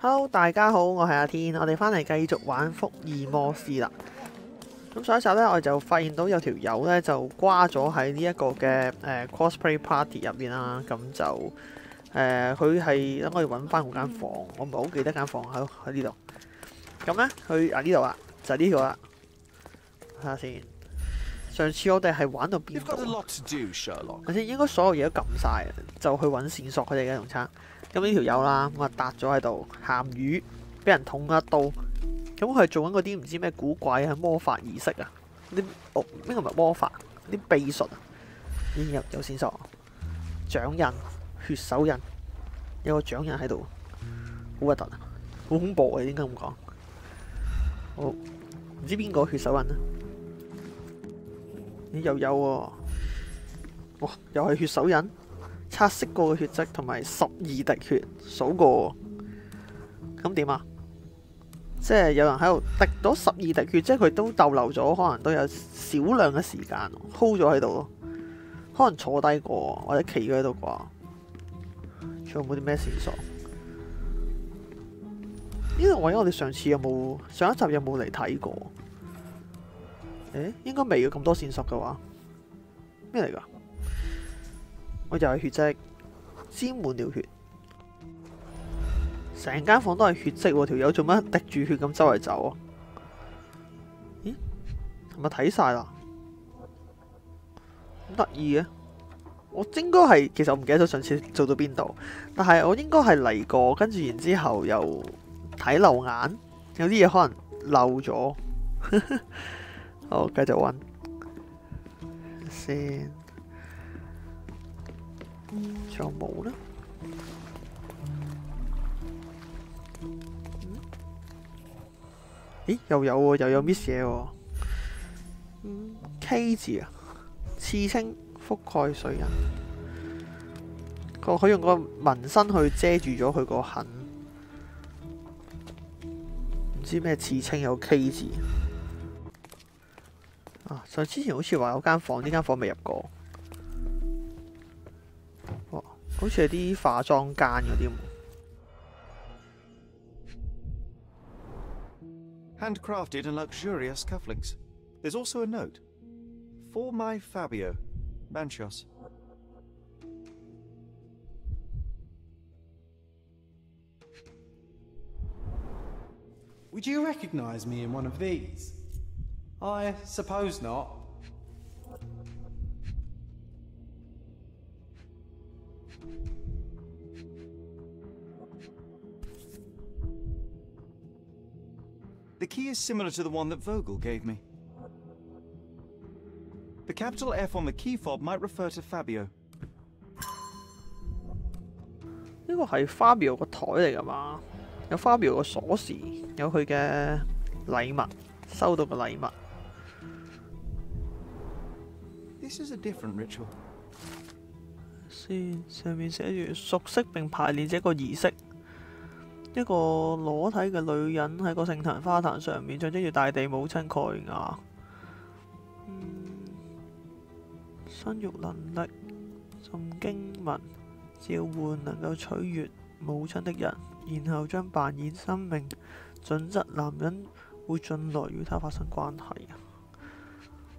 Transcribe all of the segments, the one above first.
Hello， 大家好，我係阿天，我哋翻嚟繼續玩福爾摩斯啦。咁上一集咧，我哋就發現到有條友咧就瓜咗喺呢一個嘅cosplay party 入邊啦。咁就佢係等我哋揾翻嗰間房，我唔係好記得間房喺呢度。咁咧佢呢度啦，就係呢個啦。睇下先。上次我哋係玩到邊度？頭先應該所有嘢都撳晒，就去揾線索佢哋嘅用餐。咁呢條友啦，咁啊搭咗喺度，鹹魚俾人捅咗一刀。咁佢係做緊嗰啲唔知咩古怪嘅魔法儀式啊！啲呢個唔係魔法，啲秘術啊！有線索，掌印、血手印，有個掌印喺度，好核突啊！好恐怖啊！應該咁講。好，唔知邊個血手印啊？咦，又有喎！哇，又係血手印。擦拭過嘅血跡同埋12滴血，數過咁點啊？即係有人喺度滴咗12滴血，即係佢都逗留咗，可能都有少量嘅時間 hold 咗喺度咯。可能坐低過或者企咗喺度啩？仲有冇啲咩線索？呢個位我哋上一集有冇嚟睇過？誒，應該未有咁多線索嘅話，咩嚟㗎？我又係血跡，沾滿了血，成間房都係血跡喎！條友做乜滴住血咁周圍走啊？咦，係咪睇晒啦？咁得意嘅，我應該係其實我唔記得咗上次做到邊度，但係我應該係嚟過，跟住然之後又睇漏眼，有啲嘢可能漏咗。好，繼續揾先。仲有冇呢？咦，又有喎，又有 miss 嘢喎。K 字啊，刺青覆蓋水印。佢用個紋身去遮住咗佢個痕，唔知咩刺青有 K 字啊！之前好似話有間房，呢間房未入過。好似係啲化妝間嗰啲。Handcrafted and luxurious cufflinks. There's also a note. For my Fabio, Manchos. Would you recognize me in one of these? I suppose not. The key is similar to the one that Vogel gave me. The capital F on the key fob might refer to Fabio. 呢個係 Fabio 個台嚟㗎嘛？有 Fabio 個鎖匙，有佢嘅禮物，收到嘅禮物。This is a different ritual. 先上面寫住熟悉並排練這個儀式。一個裸體嘅女人喺個聖壇花壇上面，象徵住大地母親蓋亞。生育能力、誦經文、召喚能夠取悅母親的人，然後將扮演生命準則男人會進來與他發生關係啊！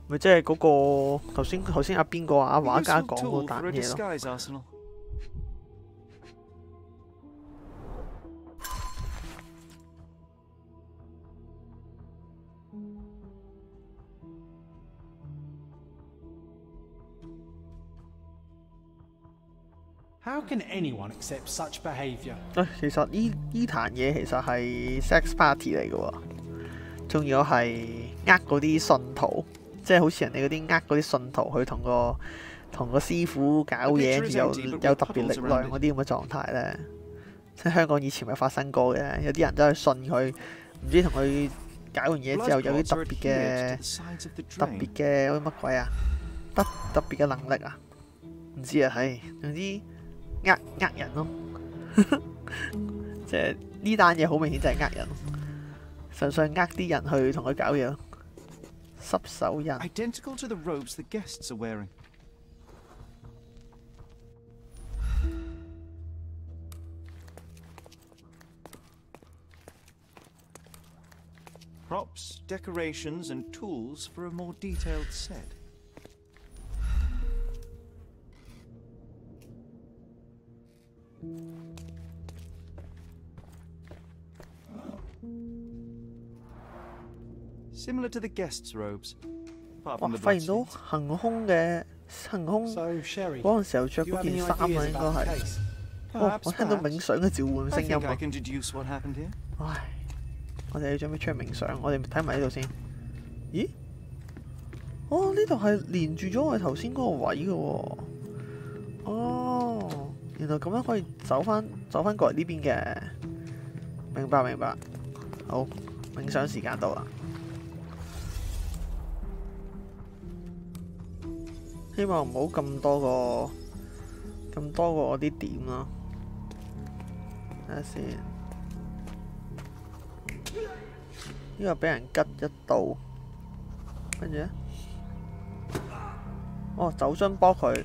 咪即係嗰個頭先阿邊個啊畫家講嗰單嘢咯。How can anyone accept such behaviour? 其實呢壇嘢其實係 sex party 嚟嘅喎，仲要係嗰啲信徒，即係好似人哋嗰啲嗰啲信徒去同個師傅搞嘢，有特別力量嗰啲咁嘅狀態咧。即係香港以前咪發生過嘅，有啲人真係信佢，唔知同佢搞完嘢之後有啲特別嘅乜鬼啊，特別嘅能力啊，唔知啊，係總之。呃人咯，即係呢單嘢好明顯就係呃人，純粹呃啲人去同佢搞嘢咯。濕手印。Identical to the robes the guests are wearing. props, decorations, and tools for a more detailed set. Similar to the guests' robes, apart 哇！ from the 發現到 bloodstains. 行兇嘅行兇 So, Sherry, 嗰陣時候着 do you 嗰 have 件 any 衫啊， ideas 應該 about the 係。 case? 哦，我聽到冥想嘅召喚 I 聲音 think I 啊！ can deduce what happened here. 唉，我哋要準備出去冥想，我哋睇埋呢度先。咦？哦，呢度係連住咗我哋頭先嗰個位嘅喎。哦，原來咁樣可以走翻過嚟呢邊嘅。明白明白。好，冥想時間到啦。希望唔好咁多個我啲點咯。睇下先。呢個俾人吉一刀，跟住咧，哦，酒樽幫佢，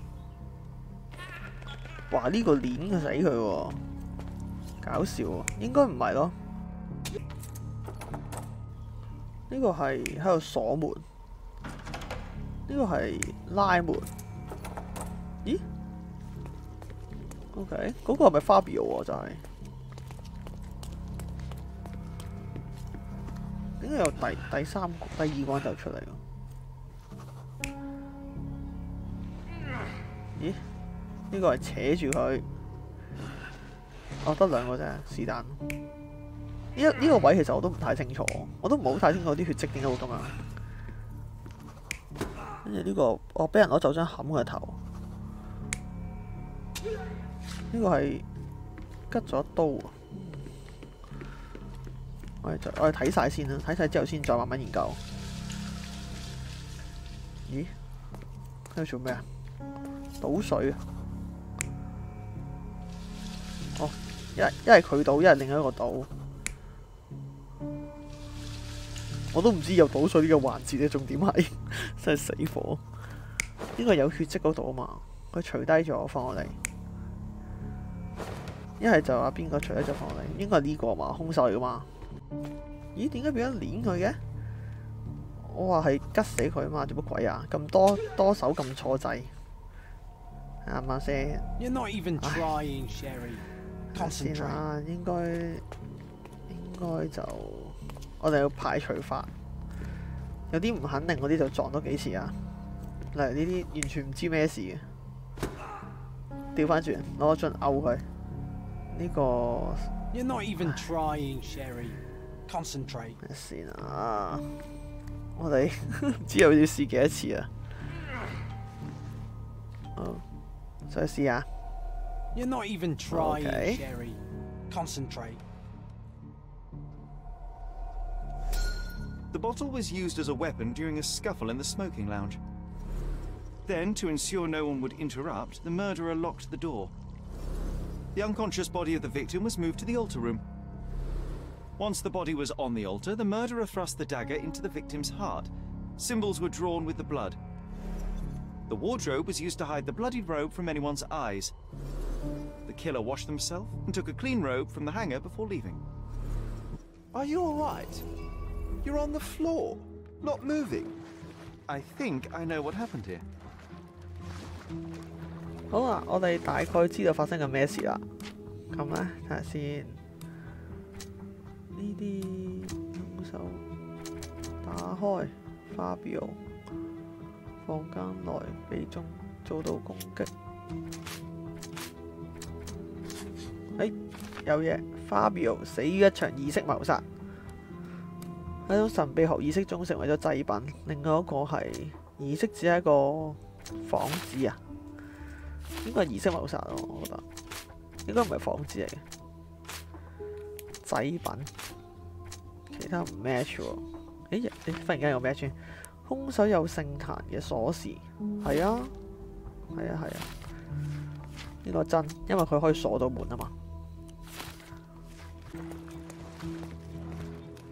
哇！呢、個鏈佢死佢喎，搞笑喎，應該唔係咯。呢、個係喺度鎖門，呢、個係拉門。咦 ？OK， 嗰個係咪 Fabio 喎？就係、點解有第三個、第二個人就出嚟喎？咦？呢個係扯住佢，哦，得兩個啫，是但。呢個位其實我都唔太清楚，我都唔好太清楚啲血跡點解會咁樣。跟住呢個，我俾人攞酒樽冚佢頭。呢個係吉咗一刀啊！我哋睇晒先啦，睇晒之後先再慢慢研究。咦？喺度做咩啊？倒水啊！哦，一係佢倒，一係另一個倒。我都唔知有倒水呢個環節嘅重點係真係死火。呢個有血跡嗰度啊嘛，佢除低咗放落嚟。一係就話邊個除低咗放落嚟？應該係呢個嘛，兇手嚟噶嘛。咦？點解變咗鏈佢嘅？我話係吉死佢啊嘛，做乜鬼啊？咁多手咁錯掣，啱唔啱先？ You're not even trying, Sherry. 先 Concentrate. 啦，應該就我哋要排除法，有啲唔肯定嗰啲就撞多幾次啊。例如呢啲完全唔知咩事嘅，調翻轉攞樽毆佢。呢個 You're not even trying, Sherry. Concentrate. 先啊！我哋唔知又要試幾多次啊？好，再試下。 You're not even trying, Okay. Sherry. Concentrate. The bottle was used as a weapon during a scuffle in the smoking lounge. Then, to ensure no one would interrupt, the murderer locked the door. The unconscious body of the victim was moved to the altar room. Once the body was on the altar, the murderer thrust the dagger into the victim's heart. Symbols were drawn with the blood. The wardrobe was used to hide the bloodied robe from anyone's eyes. The killer washed himself and took a clean robe from the hanger before leaving. Are you alright? You're on the floor, not moving. I think I know what happened here. 好啦，我哋大概知道發生緊咩事啦。咁咧，睇下先。呢啲兇手打開Fabio房間內被遭到攻擊。有嘢，Fabio死於一場意識謀殺。喺種神秘學意識中成為咗祭品。另外一個係儀式只係一個幌子啊。應該係儀式謀殺咯，我覺得應該唔係幌子嚟嘅祭品，其他唔 match 喎。你忽然間有 match， 兇手有聖壇嘅鎖匙，係啊，呢個真，因為佢可以鎖到門啊嘛。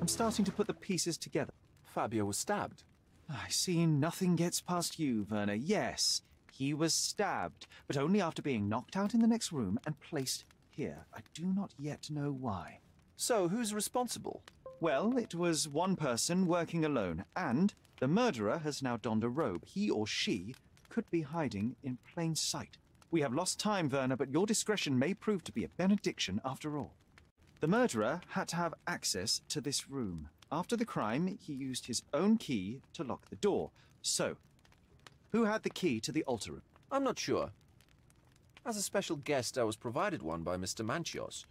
I'm starting to put the pieces together. Fabio was stabbed. I see nothing gets past you, Werner. Yes, he was stabbed, but only after being knocked out in the next room and placed here. I do not yet know why. So, who's responsible? Well, it was one person working alone, and the murderer has now donned a robe. He or she could be hiding in plain sight. We have lost time, Werner, but your discretion may prove to be a benediction after all. The murderer had to have access to this room. After the crime, he used his own key to lock the door. So, who had the key to the altar room? I'm not sure. As a special guest, I was provided one by Mr. Manchios.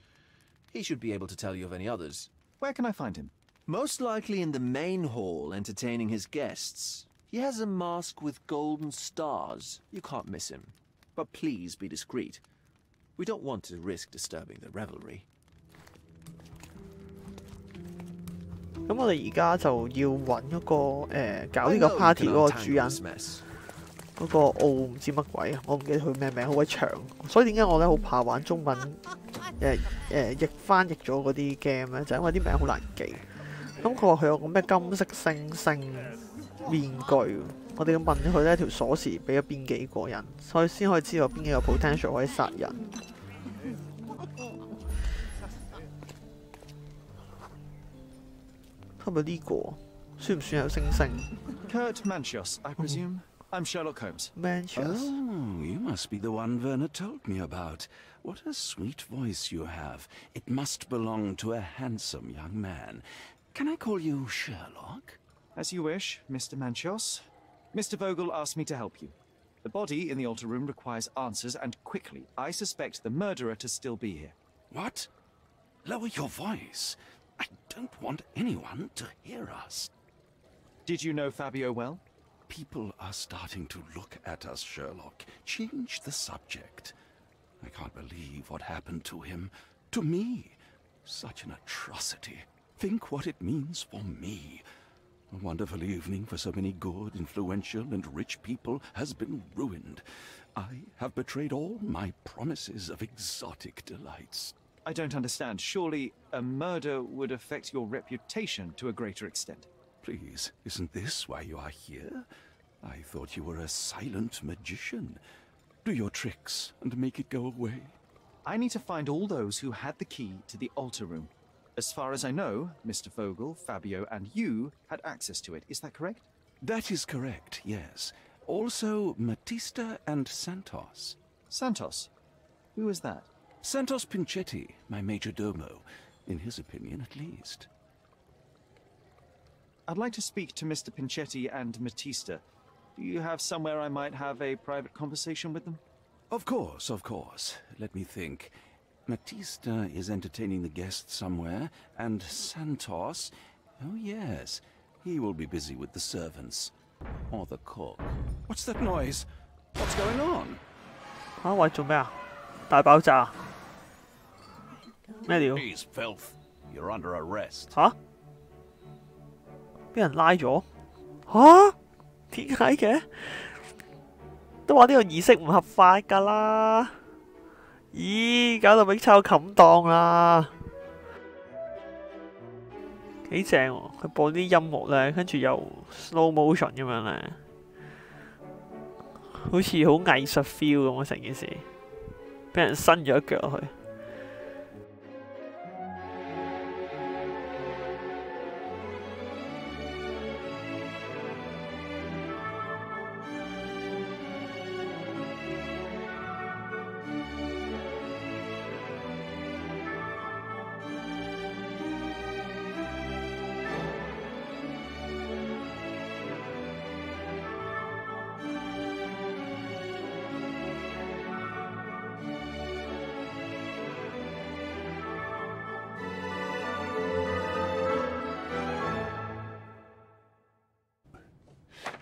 He should be able to tell you of any others. Where can I find him? Most likely in the main hall, entertaining his guests. He has a mask with golden stars. You can't miss him. But please be discreet. We don't want to risk disturbing the revelry. 咁我哋而家就要揾嗰個搞呢個 party 嗰個主人，嗰個奧唔知乜鬼啊，我唔記得佢咩名，好鬼長。所以點解我咧好怕玩中文翻譯咗嗰啲 game 咧，就因為啲名好難記。咁佢話佢有個咩金色星星面具，我哋要問佢呢條鎖匙俾咗邊幾個人，所以先可以知道邊幾個 potential 可以殺人。係咪呢個？算唔算有星星 Kurt Manchios, I presume. I'm Sherlock Holmes. Manchios. Oh, you must be the one Werner told me about. What a sweet voice you have. It must belong to a handsome young man. Can I call you Sherlock? As you wish, Mr. Manchios. Mr. Vogel asked me to help you. The body in the altar room requires answers, and quickly. I suspect the murderer to still be here. What? Lower your voice. I don't want anyone to hear us. Did you know Fabio well? People are starting to look at us, Sherlock. Change the subject. I can't believe what happened to him. To me. Such an atrocity. Think what it means for me. A wonderful evening for so many good, influential, and rich people has been ruined. I have betrayed all my promises of exotic delights. I don't understand. Surely a murder would affect your reputation to a greater extent. Please, isn't this why you are here? I thought you were a silent magician. Do your tricks and make it go away. I need to find all those who had the key to the altar room. As far as I know, Mr. Vogel, Fabio, and you had access to it. Is that correct? That is correct, yes. Also, Matista and Santos. Santos? Who is that? Santos Pinchetti, my major domo. In his opinion, at least. I'd like to speak to Mr. Pinchetti and Matista. Do you have somewhere I might have a private conversation with them? Of course, of course. Let me think. Matista is entertaining the guests somewhere, and Santos... Oh, yes. He will be busy with the servants. Or the cook. What's that noise? What's going on? 嚇喂，做咩啊？大爆炸咩料？ He's filth. You're under arrest. 嚇？俾人拉咗？嚇？點解嘅？都話呢個儀式唔合法㗎啦！咦，搞到永秋冚檔啦！幾正喎！佢播啲音樂咧，跟住又 slow motion 咁樣咧，好似好藝術 feel 咁啊！成件事俾人伸咗一腳落去。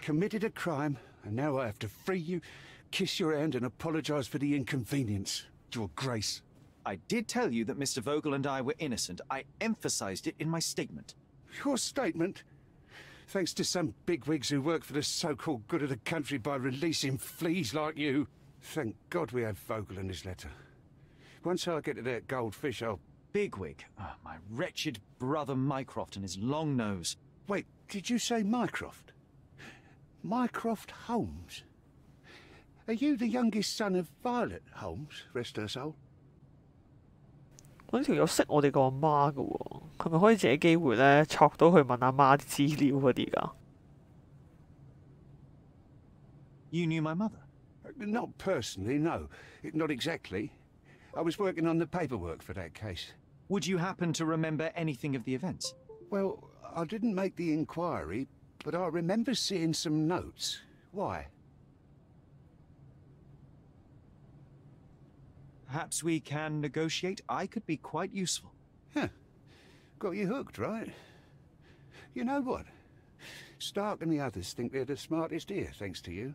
Committed a crime, and now I have to free you, kiss your hand, and apologise for the inconvenience. Your Grace. I did tell you that Mr. Vogel and I were innocent. I emphasized it in my statement. Your statement? Thanks to some bigwigs who work for the so-called good of the country by releasing fleas like you. Thank God we have Vogel in this letter. Once I get to that goldfish, I'll... Bigwig? Oh, my wretched brother Mycroft and his long nose. Wait, did you say Mycroft? Mycroft Holmes? Are you the youngest son of Violet Holmes, rest her soul? 我呢條友識我哋個阿媽㗎喎，係咪可以借機會咧，戳到佢問阿媽啲資料嗰啲㗎？ You knew my mother? Not personally, no. Not exactly. I was working on the paperwork for that case. Would you happen to remember anything of the events? Well, I didn't make the inquiry, but I remember seeing some notes. Why? Perhaps we can negotiate. I could be quite useful. Huh. Got you hooked, right? You know what? Stark and the others think they're the smartest here, thanks to you.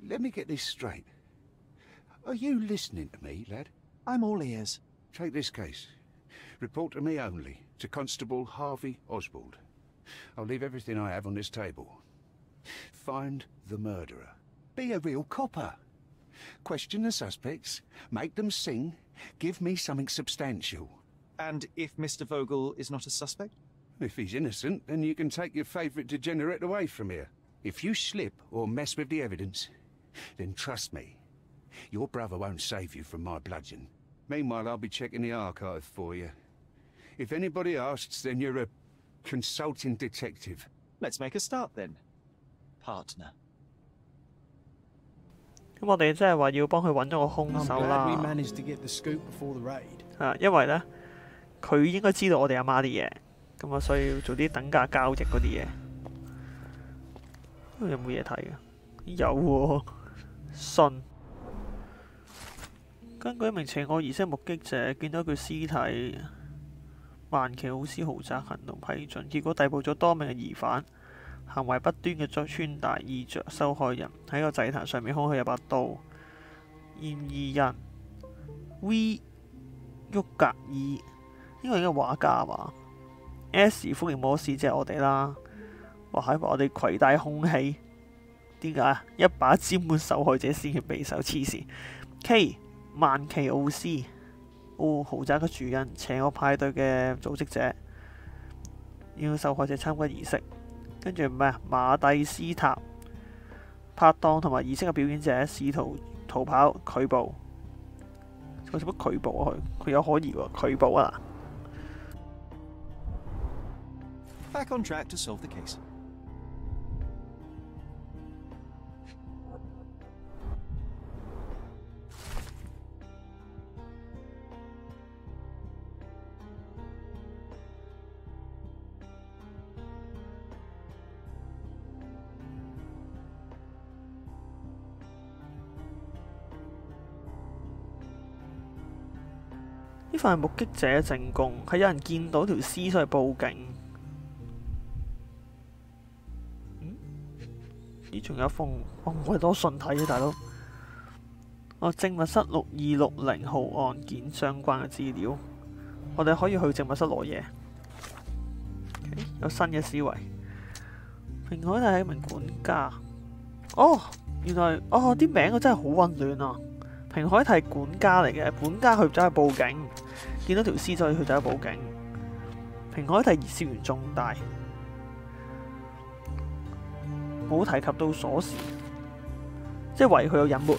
Let me get this straight. Are you listening to me, lad? I'm all ears. Take this case. Report to me only, to Constable Harvey Oswald. I'll leave everything I have on this table. Find the murderer. Be a real copper. Question the suspects, make them sing, give me something substantial. And if Mr. Vogel is not a suspect? If he's innocent, then you can take your favourite degenerate away from here. If you slip or mess with the evidence, then trust me, your brother won't save you from my bludgeon. Meanwhile, I'll be checking the archive for you. If anybody asks, then you're a consulting detective. Let's make a start then, partner. 咁我哋即係話要幫佢揾咗個兇手啦。因為咧佢應該知道我哋阿媽啲嘢，咁啊所以要做啲等價交易嗰啲嘢。有冇嘢睇嘅？有喎，信。根據一名邪惡儀式目擊者見到一具屍體，曼奇奧斯豪宅行動批准，結果逮捕咗多名嘅疑犯。行為不端嘅再穿戴衣着受害人喺個祭壇上面空虛有把刀。嫌疑人 V 沃格爾呢個應該畫家嘛 ？S 福爾摩斯即係我哋啦。話喺我哋攜帶兇器，點解一把沾滿受害者鮮血匕首黐線 ？K 曼奇奧斯豪宅嘅主人，邪惡派對嘅組織者，要受害者參加儀式。跟住咩啊？馬蒂斯塔拍檔同埋儀式嘅表演者試圖逃跑拒捕，佢做乜拒捕啊？佢有可疑喎，拒捕啊！ Back on track to solve the case. 呢份係目擊者證供，係有人見到條屍所以報警。咦？仲有一封唔係多信睇嘅大佬。證物室6260號案件相關嘅資料，我哋可以去證物室攞嘢。有新嘅思維。平海係一名管家。原來啲名真係好混亂啊！平海係管家嚟嘅，管家佢走去報警，見到條屍所以佢走去報警。平海係涉嫌重大，冇提及到鎖匙，即係懷疑佢有隱瞞。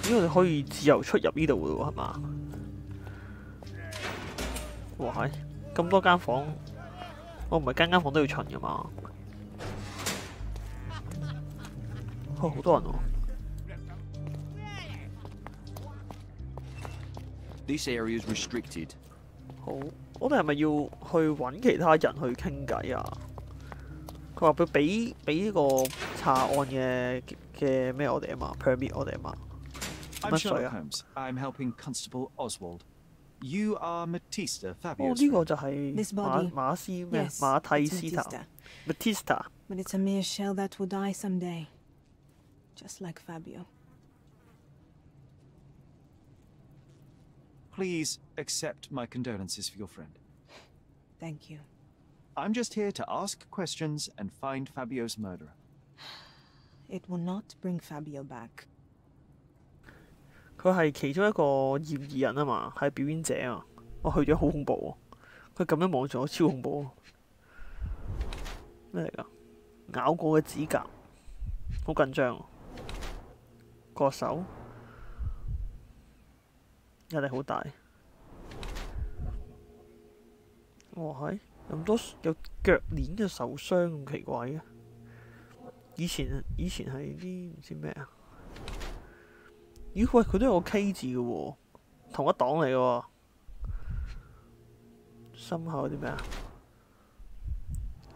我哋可以自由出入呢度嘅喎，係嘛？哇係，咁多間房，我唔係間房都要巡㗎嘛？好多人喎。This area is restricted. 好，我哋係咪要去揾其他人去傾偈啊？佢話佢俾呢個查案嘅咩我哋啊嘛 ，permit 我哋啊嘛。I'm Sherlock Holmes. I'm helping Constable Oswald. You are Matista Fabio's 呢個就係馬斯咩馬蒂斯塔 Matista. But it's a mere shell that will die someday. Just like Fabio. Please accept my condolences for your friend. Thank you. I'm just here to ask questions and find Fabio's murderer. It will not bring Fabio back. 佢係其中一個嫌疑人啊嘛，係表演者啊。我去咗好恐怖喎，佢咁樣望住我超恐怖。咩嚟㗎？咬過嘅指甲，好緊張。個手壓力好大。哇係咁多有腳鏈嘅受傷咁奇怪嘅。以前係啲唔知咩啊？咦喂，佢都有個 K 字嘅喎，同一檔嚟嘅喎。心口有啲咩啊？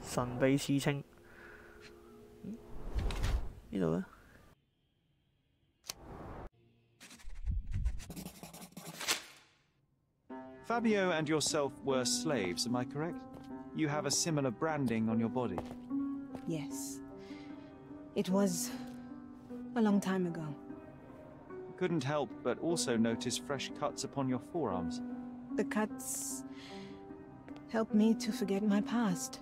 神秘刺青。呢度咧？ Fabio and yourself were slaves, am I correct? You have a similar branding on your body. Yes. It was a long time ago. Couldn't help but also notice fresh cuts upon your forearms. The cuts helped me to forget my past,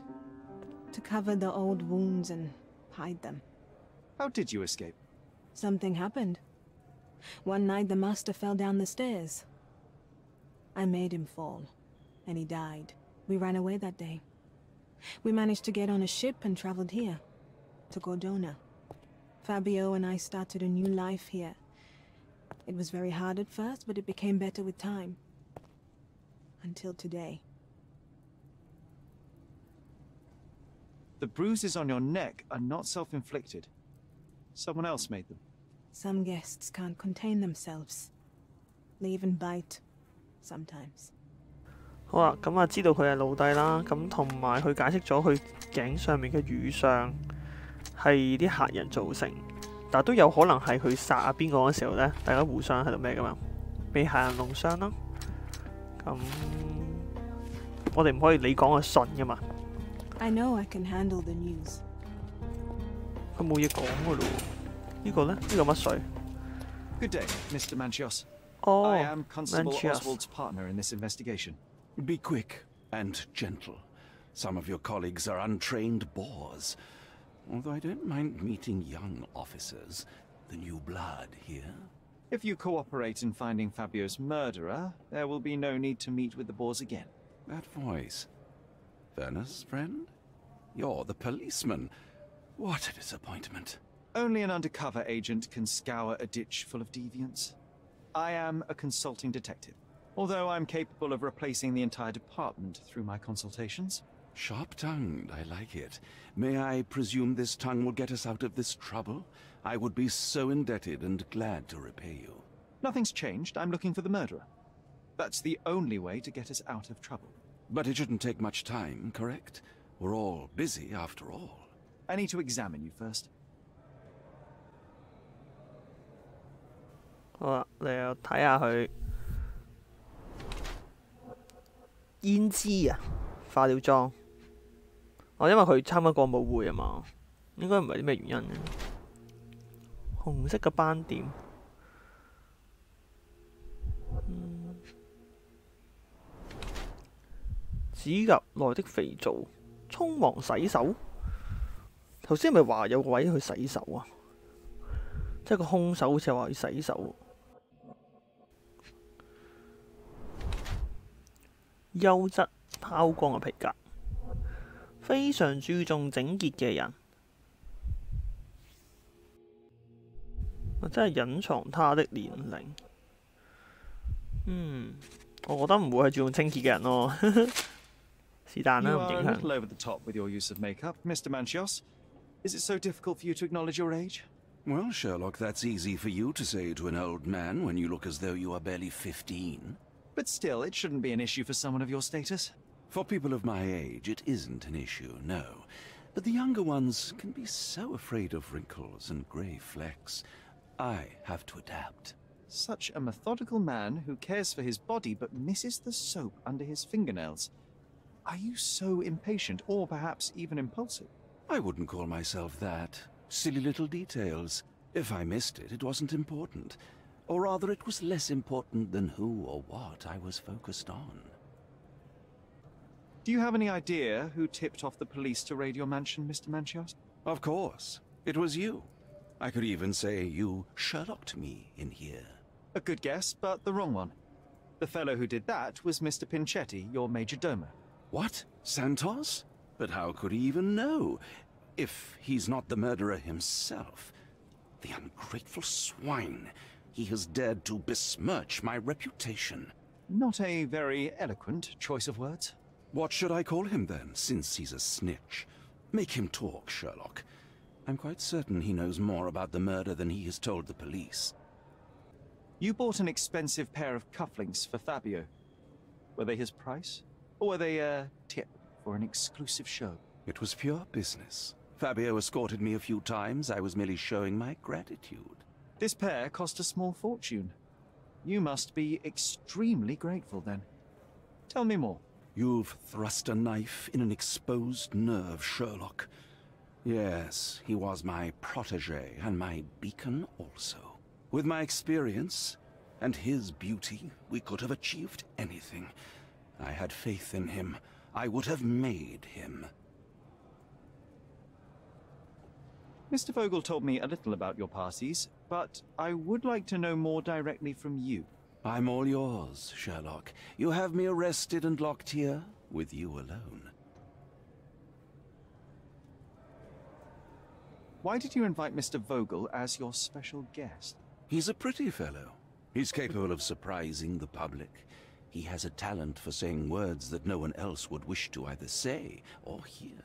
to cover the old wounds and hide them. How did you escape? Something happened. One night the master fell down the stairs. I made him fall, and he died. We ran away that day. We managed to get on a ship and traveled here, to Gordona. Fabio and I started a new life here. It was very hard at first, but it became better with time. Until today. The bruises on your neck are not self-inflicted. Someone else made them. Some guests can't contain themselves. They even bite. Sometimes. 好啦，咁啊知道佢係奴隸啦，咁同埋佢解釋咗佢頸上面嘅瘀傷係啲客人造成，但都有可能係佢殺阿邊個嗰時候咧，大家互相喺度咩噶嘛，被客人弄傷啦。咁我哋唔可以你講就信噶嘛。I know I can handle the news. 佢冇嘢講噶咯喎，呢個咧，呢個乜水 Good day, Mr. Manchios. Oh, I am Constable Manchios. Oswald's partner in this investigation. Be quick and gentle. Some of your colleagues are untrained boors. Although I don't mind meeting young officers, the new blood here. If you cooperate in finding Fabio's murderer, there will be no need to meet with the boars again. That voice. Werner's friend? You're the policeman. What a disappointment. Only an undercover agent can scour a ditch full of deviants. I am a consulting detective, although I'm capable of replacing the entire department through my consultations. Sharp-tongued, I like it. May I presume this tongue will get us out of this trouble? I would be so indebted and glad to repay you. Nothing's changed. I'm looking for the murderer. That's the only way to get us out of trouble. But it shouldn't take much time, correct? We're all busy after all. I need to examine you first. 好啦，你又睇下佢胭脂啊，化了妝。哦，因為佢參加過舞會啊嘛，應該唔係啲咩原因嘅。紅色嘅斑點，指甲內的肥皂，匆忙洗手。頭先係咪話有個位去洗手啊？即係個兇手好似話要洗手。優質拋光嘅皮革，非常注重整潔嘅人，真係隱藏他的年齡。我覺得唔會係注重清潔嘅人咯。是但啦， You 唔 are 影 a 響。 little over the top with your use of makeup, Mr. Manchios. Is it so difficult for you to acknowledge your age? Well, Sherlock, that's easy for you to say to an old man when you look as though you are barely 15. But still, it shouldn't be an issue for someone of your status. For people of my age, it isn't an issue, no. But the younger ones can be so afraid of wrinkles and grey flecks. I have to adapt. Such a methodical man who cares for his body but misses the soap under his fingernails. Are you so impatient, or perhaps even impulsive? I wouldn't call myself that. Silly little details. If I missed it, it wasn't important. Or rather, it was less important than who or what I was focused on. Do you have any idea who tipped off the police to raid your mansion, Mr. Manchios? Of course. It was you. I could even say you Sherlocked me in here. A good guess, but the wrong one. The fellow who did that was Mr. Pinchetti, your major domo. What? Santos? But how could he even know? If he's not the murderer himself. The ungrateful swine. He has dared to besmirch my reputation. Not a very eloquent choice of words. What should I call him then, since he's a snitch? Make him talk, Sherlock. I'm quite certain he knows more about the murder than he has told the police. You bought an expensive pair of cufflinks for Fabio. Were they his price? Or were they a tip for an exclusive show? It was pure business. Fabio escorted me a few times. I was merely showing my gratitude. This pair cost a small fortune. You must be extremely grateful then. Tell me more. You've thrust a knife in an exposed nerve, Sherlock. Yes, he was my protege and my beacon also. With my experience and his beauty, we could have achieved anything. I had faith in him. I would have made him. Mr. Vogel told me a little about your parties, but I would like to know more directly from you. I'm all yours, Sherlock. You have me arrested and locked here with you alone. Why did you invite Mr. Vogel as your special guest? He's a pretty fellow. He's capable of surprising the public. He has a talent for saying words that no one else would wish to either say or hear.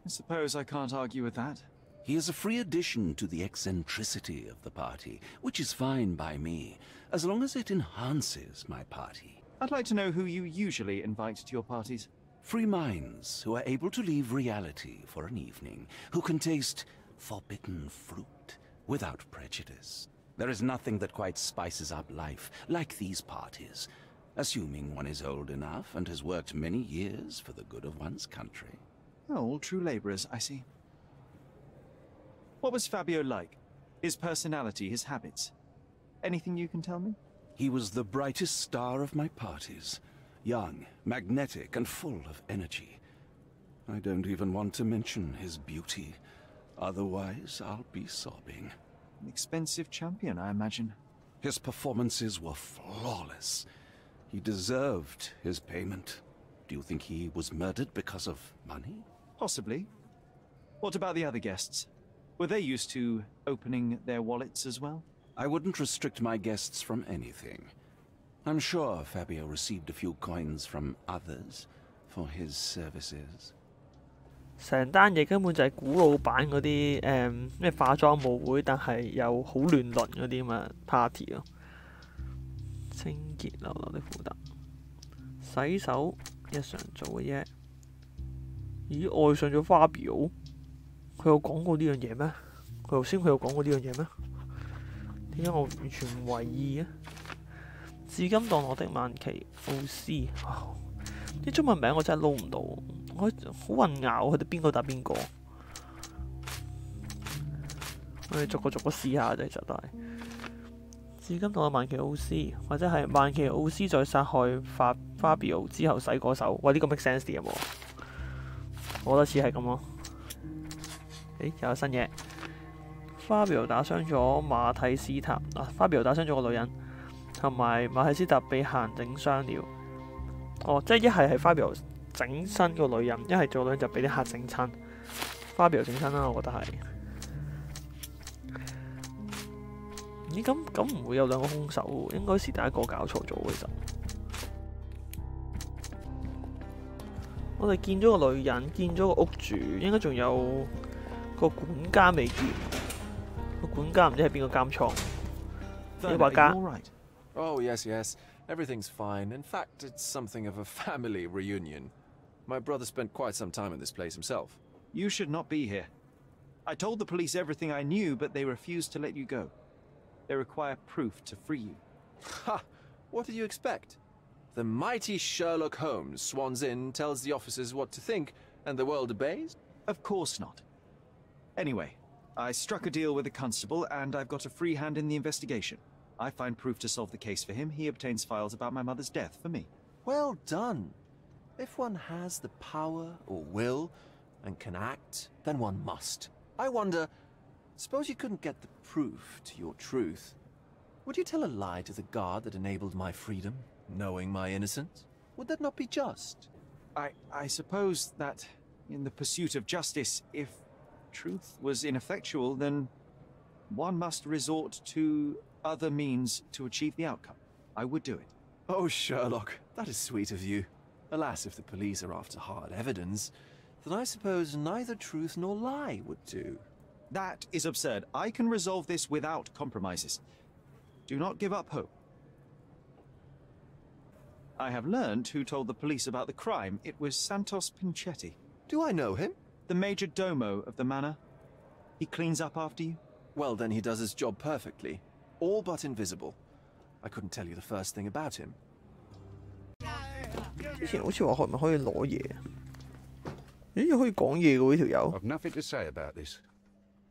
I suppose I can't argue with that. He is a free addition to the eccentricity of the party, which is fine by me, as long as it enhances my party. I'd like to know who you usually invite to your parties. Free minds who are able to leave reality for an evening, who can taste forbidden fruit without prejudice. There is nothing that quite spices up life like these parties, assuming one is old enough and has worked many years for the good of one's country. Oh, all true laborers, I see. What was Fabio like? His personality, his habits? Anything you can tell me? He was the brightest star of my parties. Young, magnetic, and full of energy. I don't even want to mention his beauty. Otherwise, I'll be sobbing. An expensive champion, I imagine. His performances were flawless. He deserved his payment. Do you think he was murdered because of money? Possibly. What about the other guests? Were they used to opening their wallets as well? I wouldn't restrict my guests from anything. I'm sure Fabio received a few coins from others for his services. 成單嘢根本就係古老版嗰啲咩化妝舞會，但係又好亂倫嗰啲咁嘅 party 咯。清潔流流的負擔，洗手日常做嘅嘢。咦，愛上咗 Fabio？ 佢有講過呢樣嘢咩？佢有講過呢樣嘢咩？點解我完全唔為意嘅？至今當我的晚期奧斯，啲中文名我真係撈唔到，我好混淆，佢哋邊個打邊個？我哋逐個試下啫，其實都係。至今當我晚期奧斯，或者係晚期奧斯在殺害Fabio之後洗過手，喂，呢個 make sense 啲有冇？我覺得似係咁咯。誒，有新嘢。Fabio 打傷咗馬蒂斯塔Fabio 打傷咗個女人，同埋馬蒂斯塔被閒整傷了。哦，即係一係Fabio整親個女人，一係做女人就俾啲客整親。Fabio 整親啦，我覺得係。咦，咁唔會有兩個兇手喎？應該是第一個搞錯咗其實。我哋見咗個女人，見咗個屋主，應該仲有個管家未見。個管家唔知係邊個監倉。呢個家。 Oh, yes, yes. Everything's fine. In fact, it's something of a family reunion. My brother spent quite some time in this place himself. You should not be here. I told the police everything I knew, but they refused to let you go. They require proof to free you. Ha! What did you expect? The mighty Sherlock Holmes swans in, tells the officers what to think, and the world obeys? Of course not. Anyway, I struck a deal with the constable, and I've got a free hand in the investigation. I find proof to solve the case for him. He obtains files about my mother's death for me. Well done. If one has the power or will and can act, then one must. I wonder, suppose you couldn't get the proof to your truth. Would you tell a lie to the guard that enabled my freedom, knowing my innocence? Would that not be just? I suppose that in the pursuit of justice, if truth was ineffectual, then one must resort to other means to achieve the outcome, I would do it. Oh, Sherlock, that is sweet of you. Alas, if the police are after hard evidence, then I suppose neither truth nor lie would do. That is absurd. I can resolve this without compromises. Do not give up hope. I have learned who told the police about the crime. It was Santos Pinchetti. Do I know him? The major domo of the manor. He cleans up after you? Well, then he does his job perfectly. All but invisible. I couldn't tell you the first thing about him. 之前好似話係咪可以攞嘢？咦，可以講嘢嘅喎呢條友。I've nothing to say about this.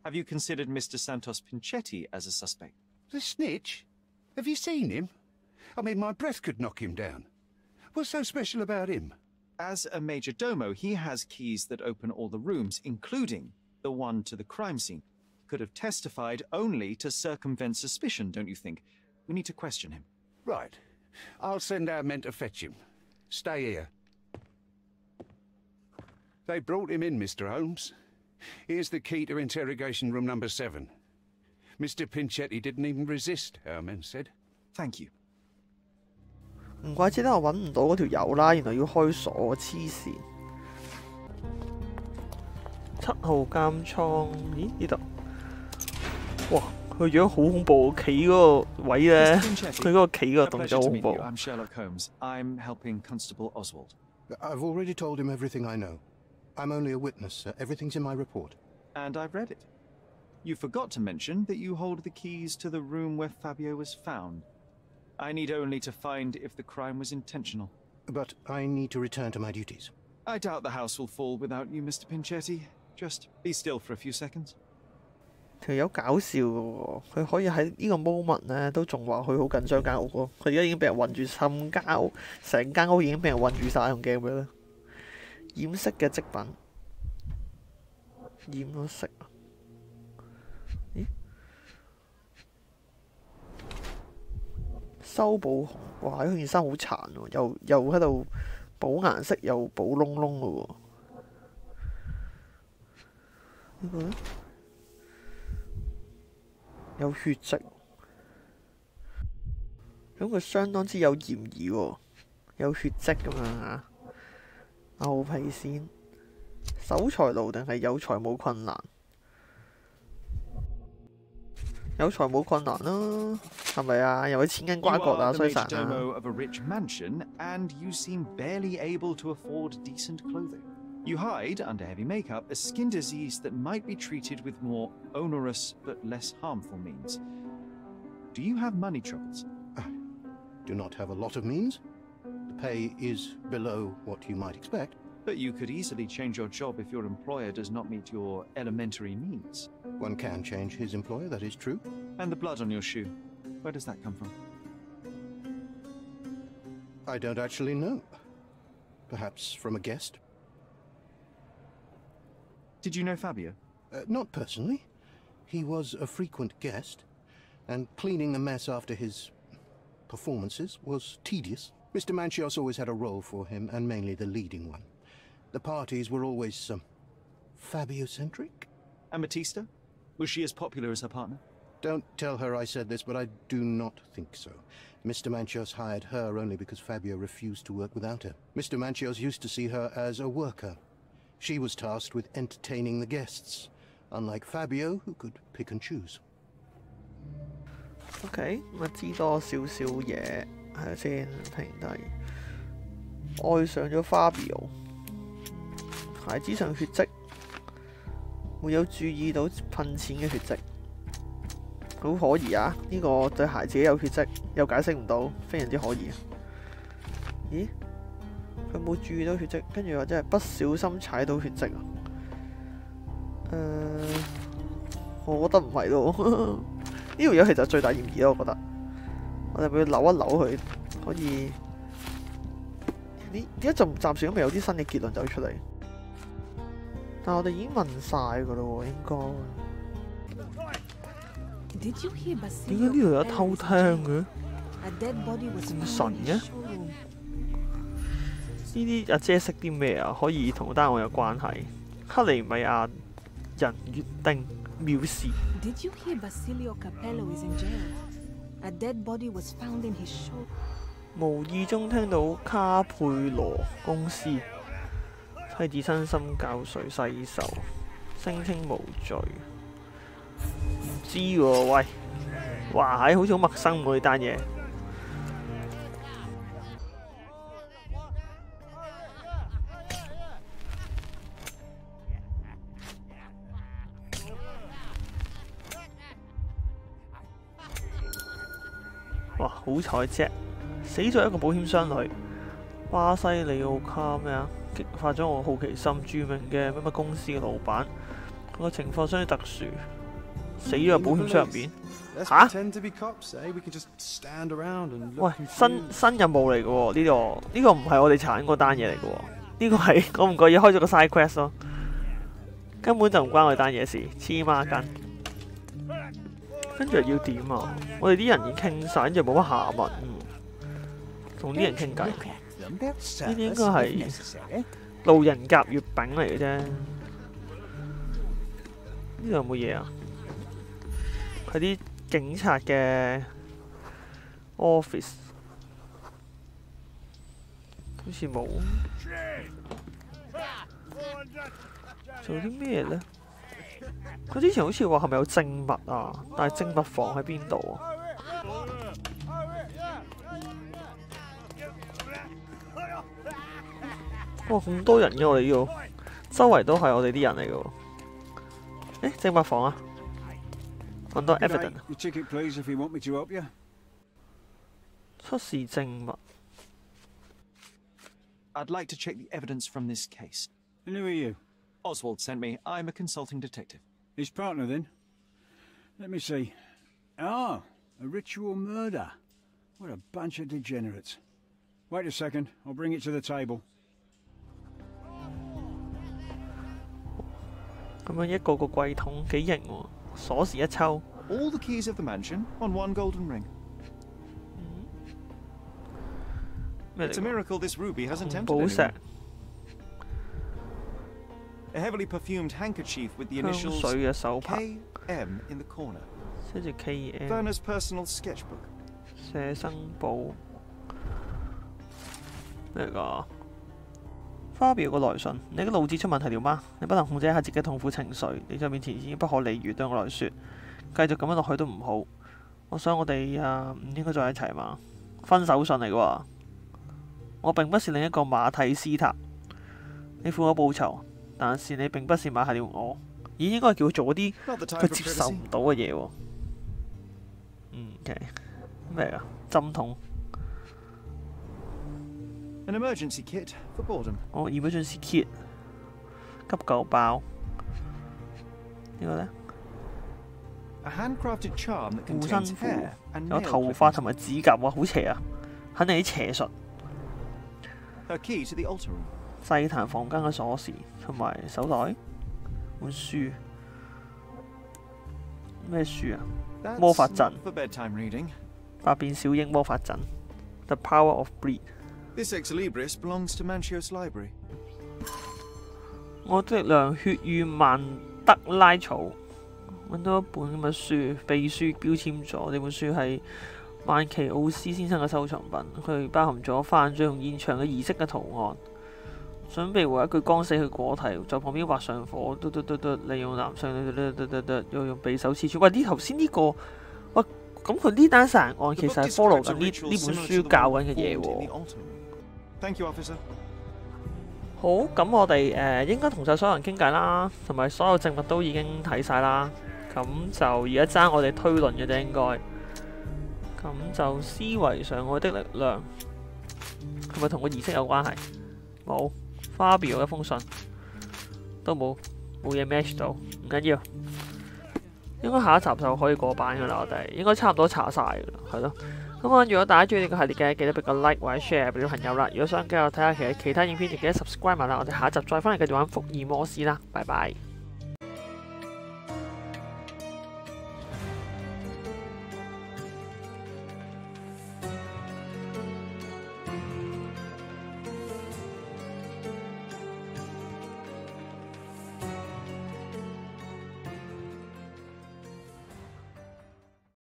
Have you considered Mr. Santos Pinchetti as a suspect? The snitch? Have you seen him? I mean, my breath could knock him down. What's so special about him? As a major domo, he has keys that open all the rooms, including the one to the crime scene. He could have testified only to circumvent suspicion, don't you think? We need to question him. Right. I'll send our men to fetch him. Stay here. They brought him in, Mr. Holmes. Here's the key to interrogation room number 7. Mr. Pinchetti didn't even resist, our men said. Thank you. 唔怪之得我揾唔到嗰條友啦，原來要開鎖，黐線。7號監倉，咦呢度？哇，佢樣好恐怖，企嗰個位咧，佢嗰個企嗰個動作好恐怖。I'm Sherlock Holmes. I'm helping Constable Oswald. I've already told him everything I know. I'm only a witness. Everything's in my report. And I've read it. You forgot to mention that you hold the keys to the room where Fabio was found. I need only to find if the crime was intentional. But I need to return to my duties. I doubt the house will fall without you, Mr. Pinchetti. Just be still for a few seconds. 條友搞笑嘅喎，佢可以喺呢個 moment 咧都仲話佢好緊張間屋喎。佢而家已經俾人韞住冚間屋，成間屋已經俾人韞住晒，仲驚咩咧？染色嘅織品，染咗色啊！咦？修補紅，哇！佢件衫好殘喎，又喺度補顏色，又補窿窿嘅喎。呢個咧？有血跡，咁佢相當之有嫌疑喎，有血跡咁樣啊！牛皮線，守財奴定係有財務困難？有財務困難啦，係咪啊？又喺錢銀瓜葛啊，衰神啊！ of a rich mansion, and you seem barely able to afford decent clothing. You hide under heavy makeup a skin disease that might be treated with more onerous but less harmful means. Do you have money troubles? I do not have a lot of means. The pay is below what you might expect. But you could easily change your job if your employer does not meet your elementary needs. One can change his employer, that is true. And the blood on your shoe, where does that come from? I don't actually know. Perhaps from a guest. Did you know Fabio? Not personally. He was a frequent guest, and cleaning the mess after his performances was tedious. Mr. Manchios always had a role for him, and mainly the leading one. The parties were always Fabio-centric. And Matista? Was she as popular as her partner? Don't tell her I said this, but I do not think so. Mr. Manchios hired her only because Fabio refused to work without her. Mr. Manchios used to see her as a worker. She was tasked with entertaining the guests, unlike Fabio, who could pick and choose. OK， 咁知多少少嘢，係先停低。愛上咗 Fabio， 鞋子上血跡，沒有注意到噴錢嘅血跡，好可疑啊！呢、個對鞋自己有血跡，又解釋唔到，非常之可疑。咦？佢冇注意到血跡，跟住或者係不小心踩到血跡啊！我覺得唔係咯，呢條友其實最大嫌疑咯，我覺得。我哋俾佢扭一扭佢，可以。點解就暫時都未有啲新嘅結論走出嚟？但係我哋已經問晒㗎啦喎，應該。點解呢度有偷聽嘅？咁神嘅？呢啲阿姐識啲咩啊？可以同單案有關係？克里米亞人月丁藐視。A dead body was found in his shoulder. 無意中聽到卡佩羅公司妻子親心教誰世仇，聲稱無罪。唔知喎，喂，哇，好似好陌生喎呢單嘢。哇，好彩啫！死咗一個保險箱女，巴西里奧卡咩啊？激發咗我好奇心。著名嘅乜公司嘅老闆，個情況相當特殊，死咗喺保險箱入邊。嚇！喂，新任務嚟嘅喎，呢個唔係我哋查緊嗰單嘢嚟嘅喎，呢個係我唔覺意開咗個 side quest 咯，根本就唔關我哋單嘢事，黐孖筋。跟住要點啊？我哋啲人已經傾晒，跟住冇乜下文，同啲人傾偈。呢啲應該係路人甲月餅嚟嘅啫。呢度有冇嘢啊？係啲警察嘅 office， 好似冇。做啲咩呢？佢之前好似話係咪有證物啊？但係證物房喺邊度啊？哇！咁多人嘅我哋呢度，周圍都係我哋啲人嚟嘅喎。誒，證物房啊，揾到 evidence。出示證物。I'd like to check the evidence from this case. And who are you? Oswald sent me. I'm a consulting detective. His partner, then? Let me see. Ah, a ritual murder. What a bunch of degenerates. Wait a second. I'll bring it to the table. 咁樣一個個櫃桶幾型喎，鎖匙一抽。All the keys of the mansion on one golden ring. It's a miracle this ruby hasn't tempted anyone. A heavily perfumed handkerchief with the initials KM in the corner. 寫住 KM。 Werner's personal sketchbook. 寫生簿咩㗎？花表個來信，你嘅腦子出問題了嗎？你不能控制一下自己嘅痛苦情緒，你在面前已經不可理喻，對我來說，繼續咁樣落去都唔好。我想我哋唔應該再一齊嘛？分手信嚟嘅喎。我並不是另一個馬蒂斯塔，你付我報酬，但是你並不是買下了我，咦，應該叫佢做嗰啲佢接受唔到嘅嘢喎。OK， 咩啊？針筒。An emergency kit for boredom. 哦 ，emergency kit， 急救包。呢個呢？ A handcrafted charm that 護身 contains 符， hair and 有 nail 頭髮同埋指甲喎，好邪啊！肯定啲邪術。Her key to the altar room. 祭壇房間嘅鎖匙同埋手袋，本書。咩書啊？魔法陣。For bedtime reading. 百變小櫻魔法陣。The Power of Breed。 This ex libris belongs to Manchios Library. 我的力量血與曼德拉草，揾到一本咁嘅書，秘書標籤咗。呢本書係曼奇奧斯先生嘅收藏品，佢包含咗犯罪同現場嘅儀式嘅圖案。準備為一句剛死嘅果題，在旁邊畫上火，利用男性，又用匕首刺穿。喂，呢頭先呢個，喂，咁佢呢單殺人案其實係 follow 緊呢本書教緊嘅嘢喎。Thank you, officer. 好，咁我哋應該同晒所有人傾偈啦，同埋所有證物都已經睇晒啦。咁就而家爭我哋推論嘅啫，應該。咁就思維上愛的力量係咪同個儀式有關係？冇。花表一封信都冇嘢 match 到，唔緊要。應該下一集就可以過版噶啦，我哋應該差唔多查晒噶啦，係咯。咁啊，如果大家中意呢個系列嘅，記得俾個 like 或者 share 俾啲朋友啦。如果想繼續睇下其他影片，就記得 subscribe 埋啦。我哋下一集再翻嚟繼續玩福爾摩斯啦，拜拜。